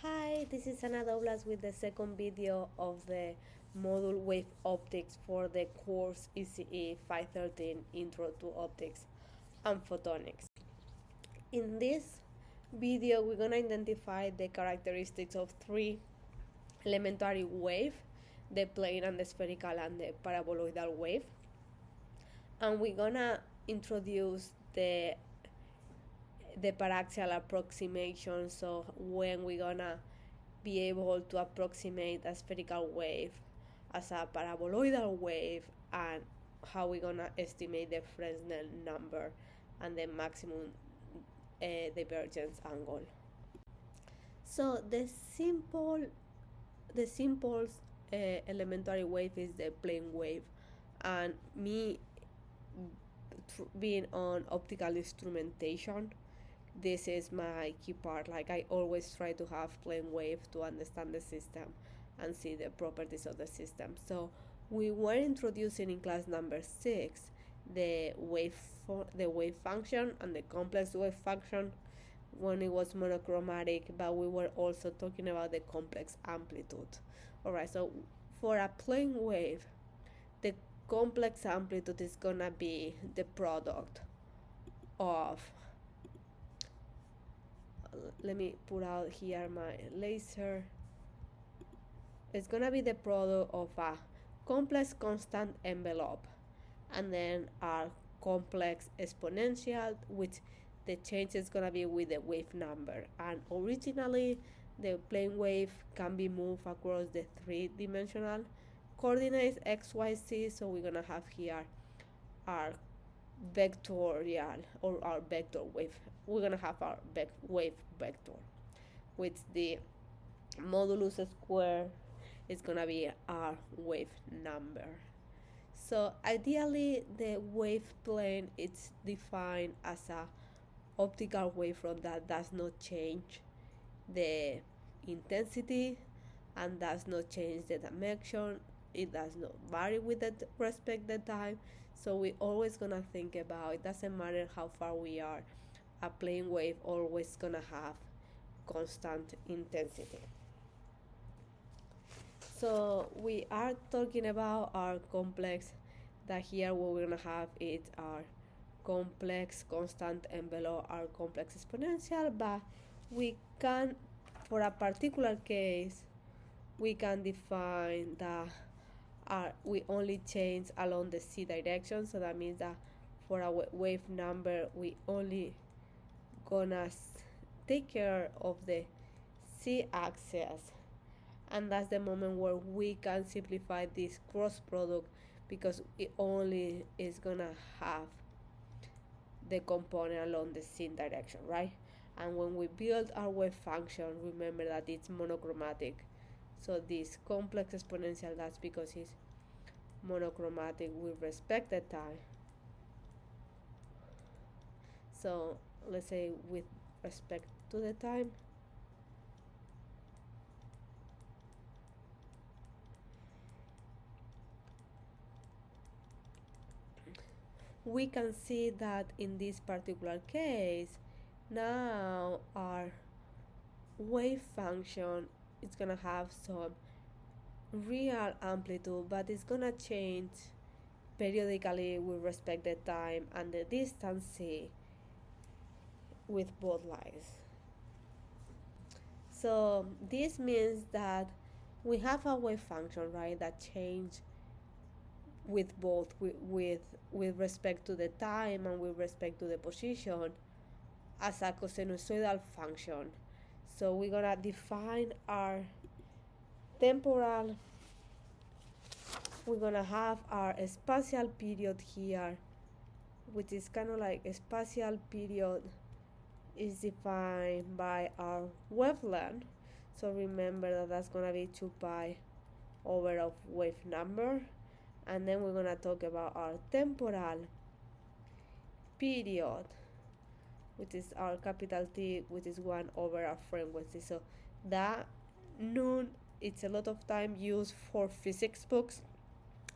Hi, this is Ana Douglas with the second video of the module Wave Optics for the course ECE 513 Intro to Optics and Photonics. In this video, we're going to identify the characteristics of three elementary waves, the plane and the spherical and the paraboloidal wave. And we're going to introduce the paraxial approximation, so when we're gonna be able to approximate a spherical wave as a paraboloidal wave, and how we're gonna estimate the Fresnel number and the maximum divergence angle. So the simplest elementary wave is the plane wave, and me being on optical instrumentation, this is my key part. Like, I always try to have plane wave to understand the system and see the properties of the system. So we were introducing in class number 6 the wave function and the complex wave function when it was monochromatic, but we were also talking about the complex amplitude. Alright, so for a plane wave, the complex amplitude is gonna be the product of, let me put out here my laser. It's gonna be the product of a complex constant envelope and then our complex exponential, which the change is gonna be with the wave number. And originally the plane wave can be moved across the three-dimensional coordinates x, y, z, so we're gonna have here our vectorial or our vector wave. We're gonna have our wave vector, which the modulus square is gonna be our wave number. So ideally the wave plane is defined as a optical wavefront that does not change the intensity and does not change the dimension. It does not vary with respect to the time. So we always gonna think about, it doesn't matter how far we are, a plane wave always gonna have constant intensity. So we are talking about our complex, that here what we're gonna have is our complex constant envelope, our complex exponential, but we can, for a particular case, we can define that we only change along the z direction. So that means that for a wave number, we only gonna take care of the z axis, and that's the moment where we can simplify this cross product, because it only is gonna have the component along the z direction, right? And when we build our wave function, remember that it's monochromatic. So this complex exponential, that's because it's monochromatic with respect to time. So let's say with respect to the time, we can see that in this particular case, now our wave function is gonna have some real amplitude, but it's gonna change periodically with respect to time and the distance c with both lines. So this means that we have a wave function, right, that change with both with respect to the time and with respect to the position as a cosinusoidal function. So we're gonna define our temporal, we're gonna have our spatial period here, which is kind of like a spatial period is defined by our wavelength. So remember that that's gonna be 2 pi over of wave number. And then we're gonna talk about our temporal period, which is our capital T, which is 1 over our frequency. So that noon, it's a lot of time used for physics books.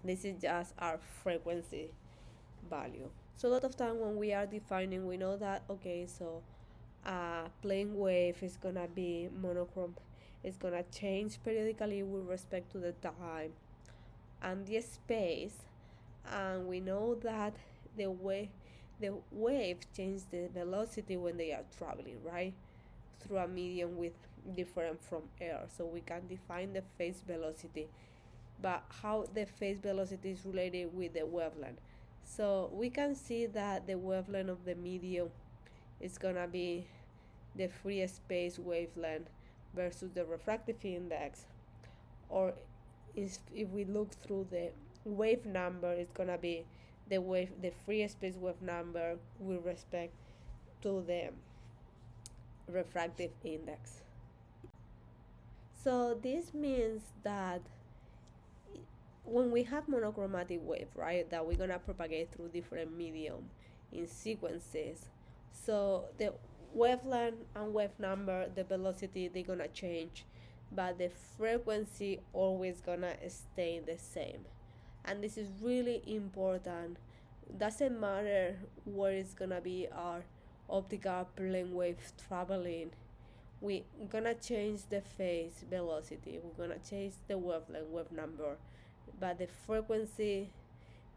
This is just our frequency value. So a lot of time when we are defining, we know that, okay, so a plane wave is gonna be monochrome is gonna change periodically with respect to the time and the space, and we know that the wave change the velocity when they are traveling, right, through a medium with different from air. So we can define the phase velocity, but how the phase velocity is related with the wavelength. So we can see that the wavelength of the medium is gonna be the free space wavelength versus the refractive index, or if we look through the wave number, it's gonna be the free space wave number with respect to the refractive index. So this means that when we have monochromatic wave, right, that we're gonna propagate through different medium in sequences, so the wavelength and wave number, the velocity, they're gonna change, but the frequency always gonna stay the same. And this is really important. Doesn't matter where it's gonna be our optical plane wave traveling, we're gonna change the phase velocity, we're gonna change the wavelength, wave number, but the frequency,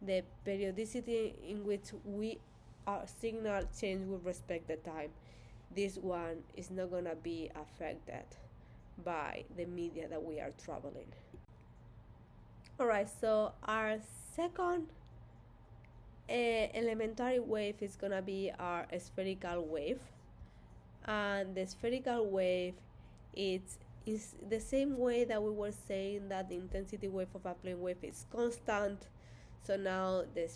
the periodicity in which our signal change with respect to time, this one is not gonna be affected by the media that we are traveling. Alright, so our second elementary wave is gonna be our spherical wave, and the spherical wave is the same way that we were saying that the intensity wave of a plane wave is constant. So now the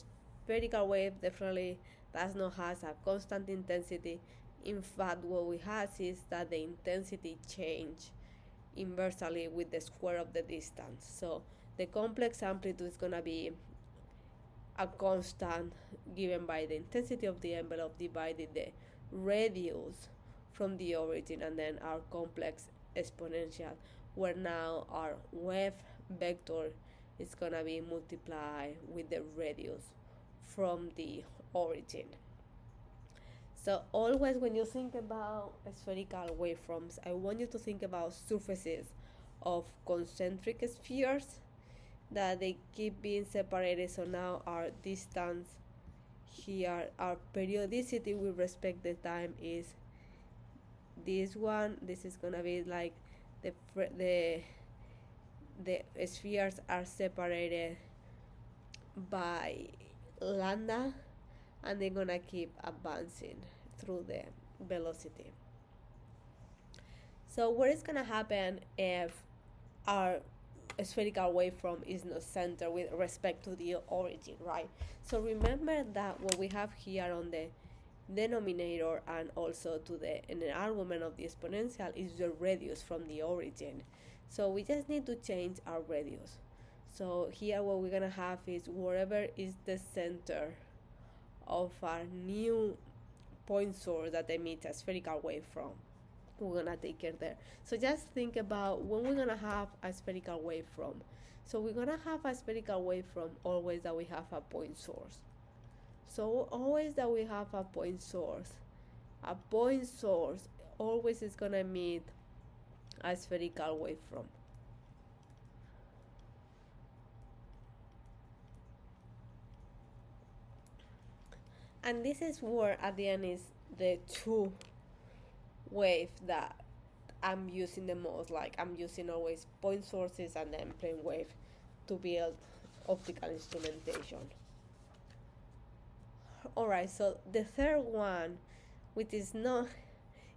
spherical wave definitely does not have a constant intensity. In fact, what we have is that the intensity change inversely with the square of the distance. So the complex amplitude is gonna be a constant given by the intensity of the envelope divided the radius from the origin, and then our complex exponential, where now our wave vector is gonna be multiplied with the radius from the origin. So always when you think about spherical waveforms, I want you to think about surfaces of concentric spheres that they keep being separated. So now our distance here, our periodicity with respect to time is this one. This is gonna be like the spheres are separated by lambda, and they're gonna keep advancing through the velocity. So what is gonna happen if our spherical waveform is not centered with respect to the origin, right? So remember that what we have here on the denominator and also in the argument of the exponential is the radius from the origin. So we just need to change our radius. So here what we're gonna have is wherever is the center of our new point source that emits a spherical wave from, we're gonna take care there. So just think about when we're gonna have a spherical wave from. So we're gonna have a spherical wave from always that we have a point source. So always that we have a point source always is gonna emit a spherical wave from. And this is where at the end is the two wave that I'm using the most. Like I'm using always point sources and then plane wave to build optical instrumentation. Alright, so the third one, which is neither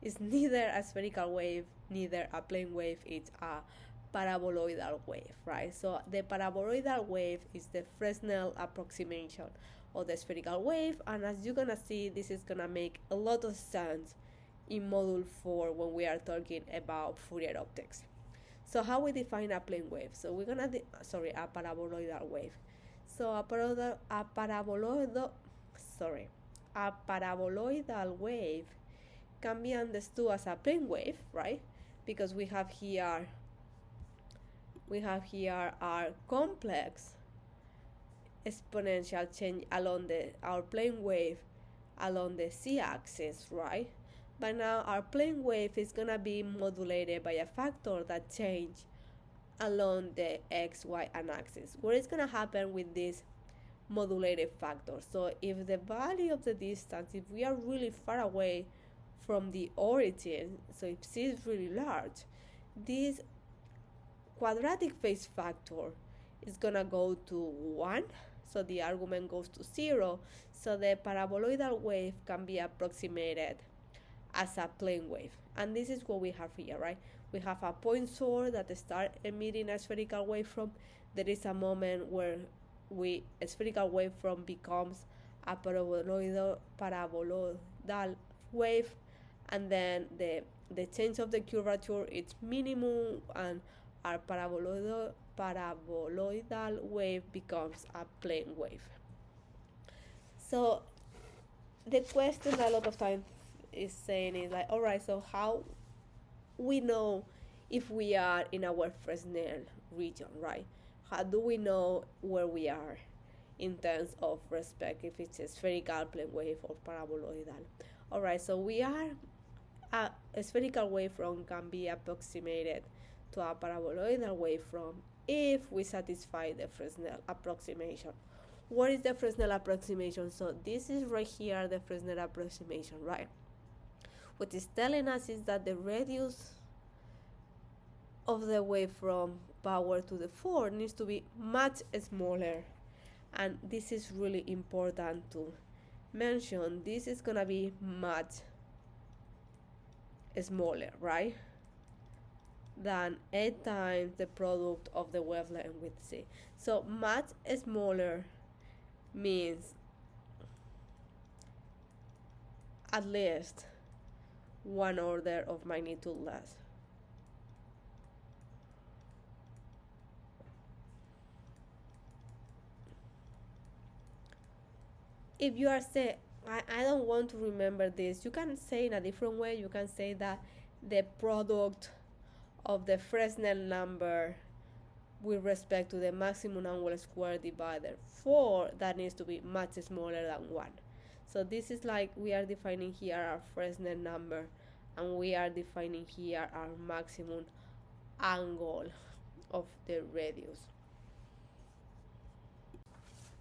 a spherical wave, neither a plane wave, it's a paraboloidal wave, right? So the paraboloidal wave is the Fresnel approximation of the spherical wave, and as you're gonna see, this is gonna make a lot of sense in Module 4 when we are talking about Fourier optics. So how we define a plane wave? So we're gonna a paraboloidal wave. So a paraboloidal wave can be understood as a plane wave, right? Because we have here our complex exponential change along our plane wave along the z-axis, right? But now our plane wave is gonna be modulated by a factor that change along the x, y, and axis. What is gonna happen with this modulated factor? So if the value of the distance, if we are really far away from the origin, so if c is really large, this quadratic phase factor is gonna go to 1, so the argument goes to 0, so the paraboloidal wave can be approximated as a plane wave. And this is what we have here, right? We have a point source that starts emitting a spherical wavefront. There is a moment where a spherical wavefront becomes a paraboloidal wave, and then the change of the curvature is minimum, and our paraboloidal wave becomes a plane wave. So the question a lot of times is saying is like, all right, so how we know if we are in our Fresnel region, right? How do we know where we are in terms of respect, if it's a spherical plane wave or paraboloidal? All right, so we are a spherical wavefront can be approximated to a paraboloidal wavefront if we satisfy the Fresnel approximation. What is the Fresnel approximation? So this is right here, the Fresnel approximation, right? What it's telling us is that the radius of the wavefront power to the 4 needs to be much smaller. And this is really important to mention. This is gonna be much smaller, right, than 8 times the product of the wavelength with C. So much smaller means at least 1 order of magnitude less. If you are saying, I don't want to remember this, you can say in a different way. You can say that the product of the Fresnel number with respect to the maximum angle square divided 4, that needs to be much smaller than 1. So this is like we are defining here our Fresnel number, and we are defining here our maximum angle of the radius.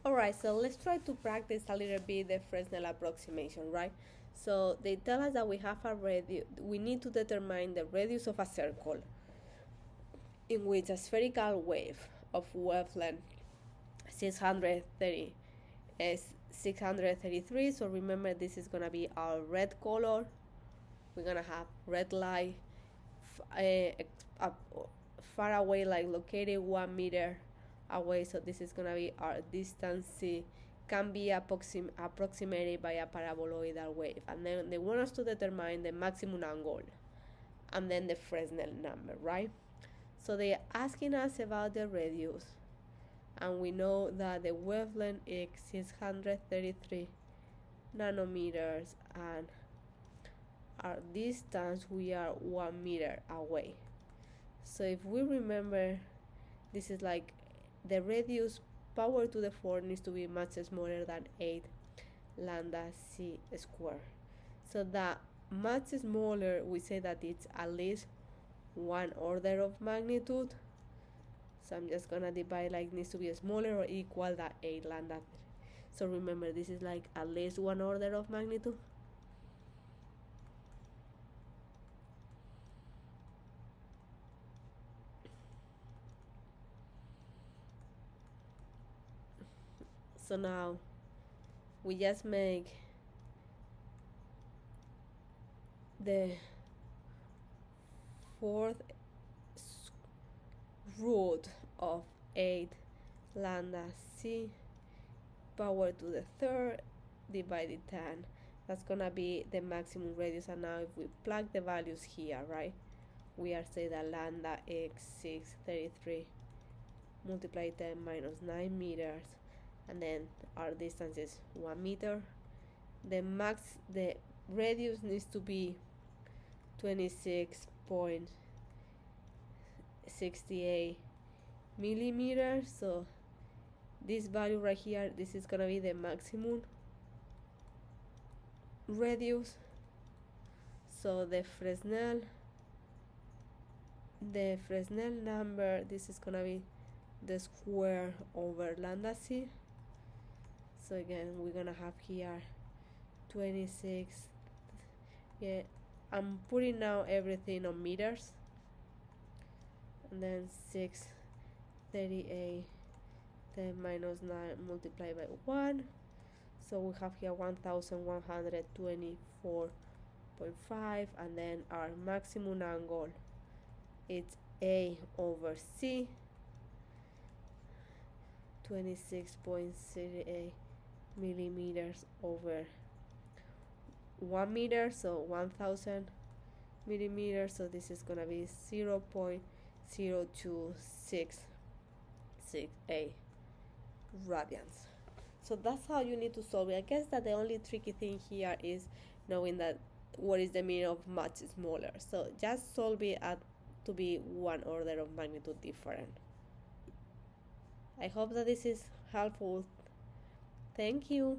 Alright, so let's try to practice a little bit the Fresnel approximation, right? So they tell us that we have a radius, we need to determine the radius of a circle in which a spherical wave of wavelength 633. So remember, this is gonna be our red color. We're gonna have red light far away, like located 1 meter away. So this is gonna be our distance C, can be approximated by a paraboloidal wave. And then they want us to determine the maximum angle and then the Fresnel number, right? So they're asking us about the radius, and we know that the wavelength is 633 nanometers, and our distance, we are 1 meter away. So if we remember, this is like the radius power to the 4 needs to be much smaller than 8 lambda c squared. So that much smaller, we say that it's at least 1 order of magnitude. So I'm just gonna divide, like, needs to be smaller or equal than 8 lambda. So remember, this is like at least 1 order of magnitude. So now we just make the 4th root of 8 lambda c power to the 3rd divided 10. That's gonna be the maximum radius. And now if we plug the values here, right, we are saying that lambda x 633 multiply 10 minus 9 meters, and then our distance is 1 meter. The radius needs to be 26.68 millimeters. So this value right here, this is gonna be the maximum radius. So the Fresnel number, this is gonna be the square over lambda c. So again, we're gonna have here 26. Yeah, I'm putting now everything on meters, and then 638 10 minus 9 multiplied by 1. So we have here 1124.5, and then our maximum angle is A over C, 26.38 millimeters over 1 meter, so 1000 millimeters. So this is gonna be 0.0268 radians. So that's how you need to solve it. I guess that the only tricky thing here is knowing that what is the meaning of much smaller. So just solve it to be 1 order of magnitude different. I hope that this is helpful. Thank you.